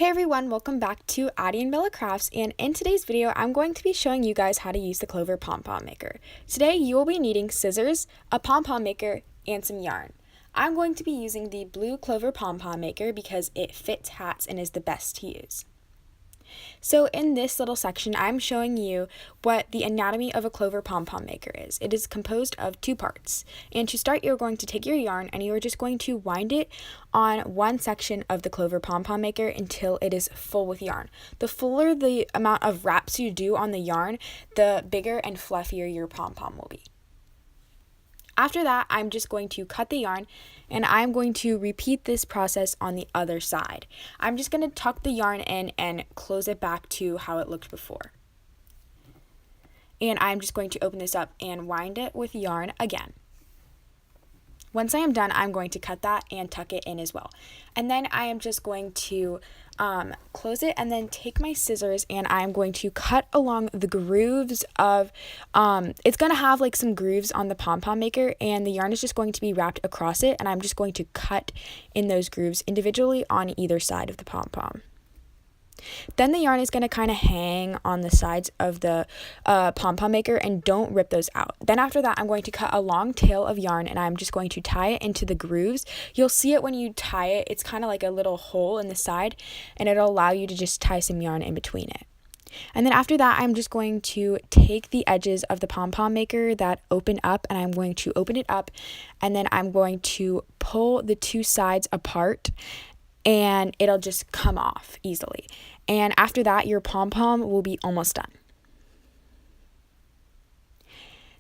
Hey everyone, welcome back to Addie and Bella Crafts, and in today's video I'm going to be showing you guys how to use the Clover Pom Pom maker. Today you will be needing scissors, a pom pom maker, and some yarn. I'm going to be using the blue Clover Pom Pom maker because it fits hats and is the best to use. So in this little section, I'm showing you what the anatomy of a Clover Pom Pom maker is. It is composed of two parts. And to start, you're going to take your yarn and you are just going to wind it on one section of the Clover Pom Pom maker until it is full with yarn. The fuller the amount of wraps you do on the yarn, the bigger and fluffier your pom pom will be. After that, I'm just going to cut the yarn and I'm going to repeat this process on the other side. I'm just going to tuck the yarn in and close it back to how it looked before. And I'm just going to open this up and wind it with yarn again. Once I am done, I'm going to cut that and tuck it in as well. And then I am just going to close it and then take my scissors and I'm going to cut along the grooves of, it's going to have like some grooves on the pom-pom maker and the yarn is just going to be wrapped across it and I'm just going to cut in those grooves individually on either side of the pom-pom. Then the yarn is going to kind of hang on the sides of the pom-pom maker and don't rip those out. Then after that, I'm going to cut a long tail of yarn and I'm just going to tie it into the grooves. You'll see it when you tie it. It's kind of like a little hole in the side and it'll allow you to just tie some yarn in between it. And then after that, I'm just going to take the edges of the pom-pom maker that open up and I'm going to open it up and then I'm going to pull the two sides apart and it'll just come off easily. And after that, your pom-pom will be almost done.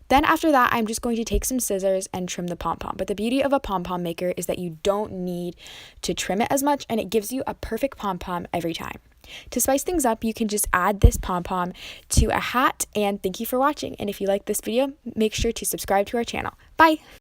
Then after that, I'm just going to take some scissors and trim the pom-pom. But the beauty of a pom-pom maker is that you don't need to trim it as much and it gives you a perfect pom-pom every time. To spice things up, you can just add this pom-pom to a hat, and thank you for watching. And if you like this video, make sure to subscribe to our channel. Bye!